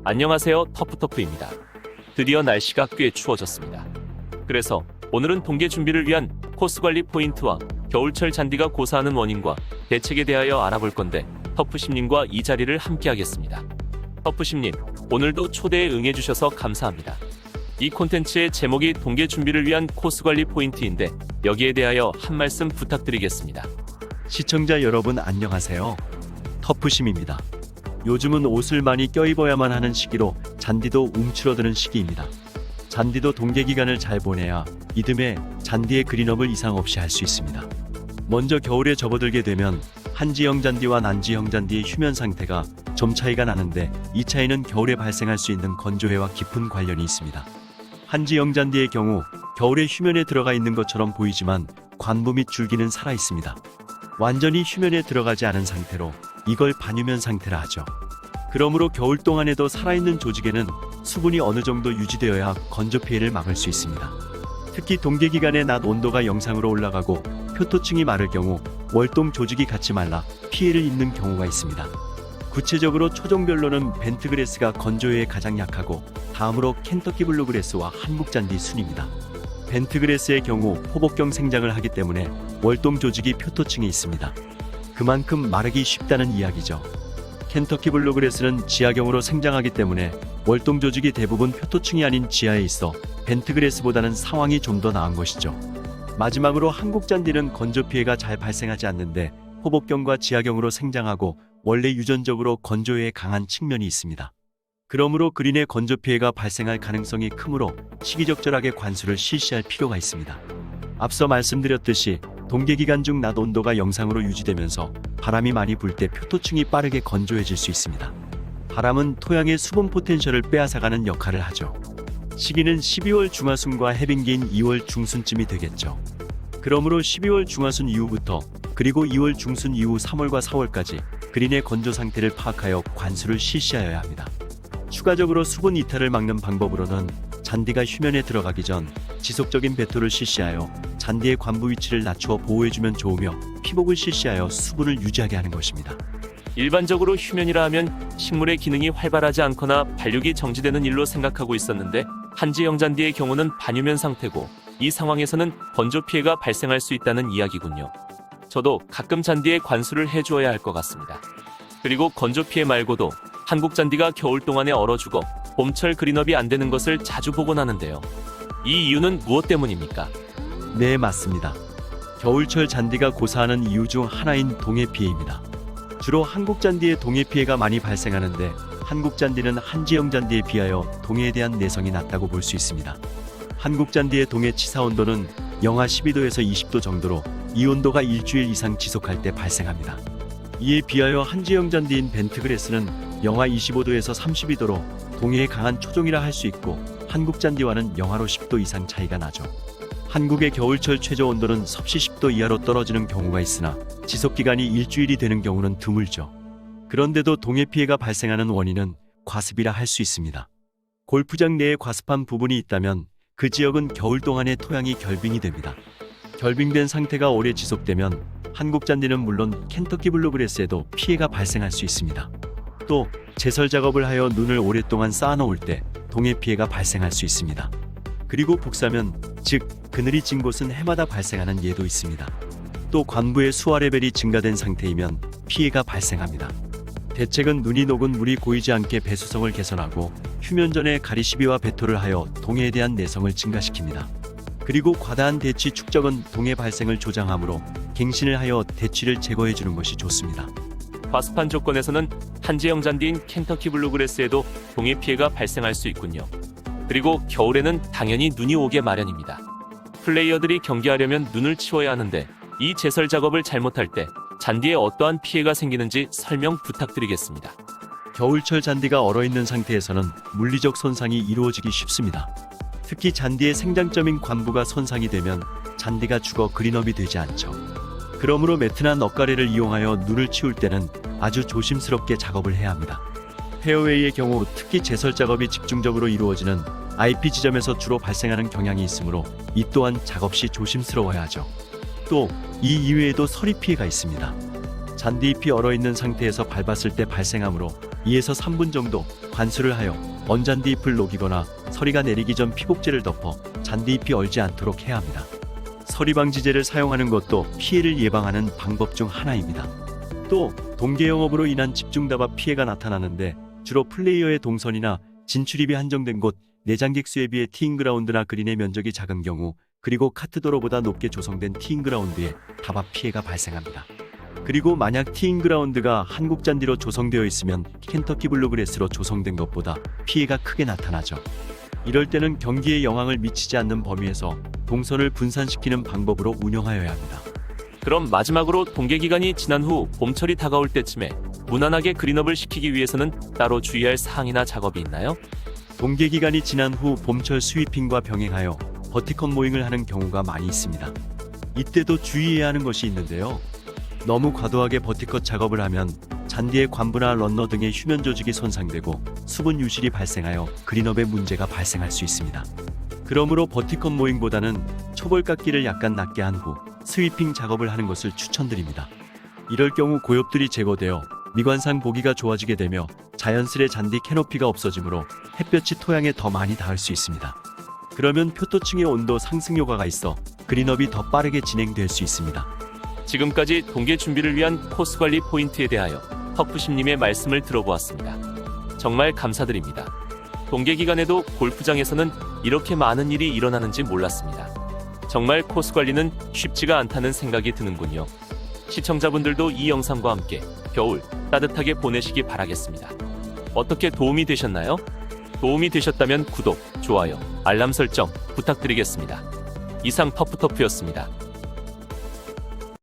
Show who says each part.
Speaker 1: 안녕하세요, 터프터프입니다. 드디어 날씨가 꽤 추워졌습니다. 그래서 오늘은 동계 준비를 위한 코스 관리 포인트와 겨울철 잔디가 고사하는 원인과 대책에 대하여 알아볼 건데 터프심님과 이 자리를 함께 하겠습니다. 터프심님, 오늘도 초대에 응해주셔서 감사합니다. 이 콘텐츠의 제목이 동계 준비를 위한 코스 관리 포인트인데 여기에 대하여 한 말씀 부탁드리겠습니다.
Speaker 2: 시청자 여러분 안녕하세요. 터프심입니다. 요즘은 옷을 많이 껴입어야만 하는 시기로 잔디도 움츠러드는 시기입니다. 잔디도 동계 기간을 잘 보내야 이듬해 잔디의 그린업을 이상 없이 할 수 있습니다. 먼저 겨울에 접어들게 되면 한지형 잔디와 난지형 잔디의 휴면 상태가 점 차이가 나는데 이 차이는 겨울에 발생할 수 있는 건조해와 깊은 관련이 있습니다. 한지형 잔디의 경우 겨울에 휴면에 들어가 있는 것처럼 보이지만 관부 및 줄기는 살아 있습니다. 완전히 휴면에 들어가지 않은 상태로 이걸 반휴면 상태라 하죠. 그러므로 겨울 동안에도 살아있는 조직에는 수분이 어느 정도 유지되어야 건조 피해를 막을 수 있습니다. 특히 동계 기간에 낮 온도가 영상으로 올라가고 표토층이 마를 경우 월동 조직이 같이 말라 피해를 입는 경우가 있습니다. 구체적으로 초종별로는 벤트그래스가 건조해에 가장 약하고 다음으로 켄터키 블루그래스와 한국잔디 순입니다. 벤트그래스의 경우 포복경 생장을 하기 때문에 월동 조직이 표토층에 있습니다. 그만큼 마르기 쉽다는 이야기죠. 켄터키 블루그래스는 지하경으로 생장하기 때문에 월동 조직이 대부분 표토층이 아닌 지하에 있어 벤트그래스보다는 상황이 좀 더 나은 것이죠. 마지막으로 한국잔디는 건조 피해가 잘 발생하지 않는데 포복경과 지하경으로 생장하고 원래 유전적으로 건조해에 강한 측면이 있습니다. 그러므로 그린의 건조 피해가 발생할 가능성이 크므로 시기적절하게 관수를 실시할 필요가 있습니다. 앞서 말씀드렸듯이 동계 기간 중 낮 온도가 영상으로 유지되면서 바람이 많이 불 때 표토층이 빠르게 건조해질 수 있습니다. 바람은 토양의 수분 포텐셜을 빼앗아가는 역할을 하죠. 시기는 12월 중하순과 해빙기인 2월 중순쯤이 되겠죠. 그러므로 12월 중하순 이후부터 그리고 2월 중순 이후 3월과 4월까지 그린의 건조 상태를 파악하여 관수를 실시하여야 합니다. 추가적으로 수분 이탈을 막는 방법으로는 잔디가 휴면에 들어가기 전 지속적인 배토를 실시하여 잔디의 관부 위치를 낮추어 보호해주면 좋으며 피복을 실시하여 수분을 유지하게 하는 것입니다.
Speaker 1: 일반적으로 휴면이라 하면 식물의 기능이 활발하지 않거나 발육이 정지되는 일로 생각하고 있었는데 한지형 잔디의 경우는 반휴면 상태고 이 상황에서는 건조 피해가 발생할 수 있다는 이야기군요. 저도 가끔 잔디에 관수를 해주어야 할 것 같습니다. 그리고 건조 피해 말고도 한국 잔디가 겨울 동안에 얼어 죽어 봄철 그린업이 안 되는 것을 자주 보곤 하는데요. 이 이유는 무엇 때문입니까?
Speaker 2: 네, 맞습니다. 겨울철 잔디가 고사하는 이유 중 하나인 동해 피해입니다. 주로 한국 잔디의 동해 피해가 많이 발생하는데 한국 잔디는 한지형 잔디에 비하여 동해에 대한 내성이 낮다고 볼 수 있습니다. 한국 잔디의 동해 치사 온도는 영하 12도에서 20도 정도로 이 온도가 일주일 이상 지속할 때 발생합니다. 이에 비하여 한지형 잔디인 벤트그래스는 영하 25도에서 32도로 동해에 강한 초종이라 할 수 있고 한국 잔디와는 영하로 10도 이상 차이가 나죠. 한국의 겨울철 최저 온도는 섭씨 10도 이하로 떨어지는 경우가 있으나 지속기간이 일주일이 되는 경우는 드물죠. 그런데도 동해 피해가 발생하는 원인은 과습이라 할 수 있습니다. 골프장 내에 과습한 부분이 있다면 그 지역은 겨울 동안에 토양이 결빙이 됩니다. 결빙된 상태가 오래 지속되면 한국 잔디는 물론 켄터키 블루그래스에도 피해가 발생할 수 있습니다. 또 제설 작업을 하여 눈을 오랫동안 쌓아놓을 때 동해 피해가 발생할 수 있습니다. 그리고 복사면, 즉 그늘이 진 곳은 해마다 발생하는 예도 있습니다. 또 관부의 수화 레벨이 증가된 상태이면 피해가 발생합니다. 대책은 눈이 녹은 물이 고이지 않게 배수성을 개선하고 휴면 전에 가리시비와 배토를 하여 동해에 대한 내성을 증가시킵니다. 그리고 과다한 대취 축적은 동해 발생을 조장하므로 갱신을 하여 대취를 제거해주는 것이 좋습니다.
Speaker 1: 과습한 조건에서는 한지형 잔디인 켄터키 블루그래스에도 동해 피해가 발생할 수 있군요. 그리고 겨울에는 당연히 눈이 오게 마련입니다. 플레이어들이 경기하려면 눈을 치워야 하는데 이 제설 작업을 잘못할 때 잔디에 어떠한 피해가 생기는지 설명 부탁드리겠습니다.
Speaker 2: 겨울철 잔디가 얼어있는 상태에서는 물리적 손상이 이루어지기 쉽습니다. 특히 잔디의 생장점인 관부가 손상이 되면 잔디가 죽어 그린업이 되지 않죠. 그러므로 매트나 넛가래를 이용하여 눈을 치울 때는 아주 조심스럽게 작업을 해야 합니다. 페어웨이의 경우 특히 제설 작업이 집중적으로 이루어지는 IP 지점에서 주로 발생하는 경향이 있으므로 이 또한 작업 시 조심스러워야 하죠. 또 이 이외에도 서리 피해가 있습니다. 잔디잎이 얼어있는 상태에서 밟았을 때 발생하므로 2에서 3분 정도 관수를 하여 언잔디 잎을 녹이거나 서리가 내리기 전 피복제를 덮어 잔디잎이 얼지 않도록 해야 합니다. 서리 방지제를 사용하는 것도 피해를 예방하는 방법 중 하나입니다. 또 동계 영업으로 인한 집중다바 피해가 나타나는데 주로 플레이어의 동선이나 진출입이 한정된 곳, 내장객 수에 비해 티잉그라운드나 그린의 면적이 작은 경우, 그리고 카트도로보다 높게 조성된 티잉그라운드에 다바 피해가 발생합니다. 그리고 만약 티잉그라운드가 한국 잔디로 조성되어 있으면 켄터키 블루그래스로 조성된 것보다 피해가 크게 나타나죠. 이럴 때는 경기에 영향을 미치지 않는 범위에서 동선을 분산시키는 방법으로 운영하여야 합니다.
Speaker 1: 그럼 마지막으로 동계 기간이 지난 후 봄철이 다가올 때쯤에 무난하게 그린업을 시키기 위해서는 따로 주의할 사항이나 작업이 있나요?
Speaker 2: 동계 기간이 지난 후 봄철 스위핑과 병행하여 버티컨 모잉을 하는 경우가 많이 있습니다. 이때도 주의해야 하는 것이 있는데요. 너무 과도하게 버티컷 작업을 하면 잔디의 관부나 런너 등의 휴면 조직이 손상되고 수분 유실이 발생하여 그린업에 문제가 발생할 수 있습니다. 그러므로 버티컷 모잉보다는 초벌 깎기를 약간 낮게 한 후 스위핑 작업을 하는 것을 추천드립니다. 이럴 경우 고엽들이 제거되어 미관상 보기가 좋아지게 되며 자연스레 잔디 캐노피가 없어지므로 햇볕이 토양에 더 많이 닿을 수 있습니다. 그러면 표토층의 온도 상승 효과가 있어 그린업이 더 빠르게 진행될 수 있습니다.
Speaker 1: 지금까지 동계 준비를 위한 코스 관리 포인트에 대하여 터프심님의 말씀을 들어보았습니다. 정말 감사드립니다. 동계 기간에도 골프장에서는 이렇게 많은 일이 일어나는지 몰랐습니다. 정말 코스 관리는 쉽지가 않다는 생각이 드는군요. 시청자분들도 이 영상과 함께 겨울 따뜻하게 보내시기 바라겠습니다. 어떻게 도움이 되셨나요? 도움이 되셨다면 구독, 좋아요, 알람 설정 부탁드리겠습니다. 이상 터프터프였습니다.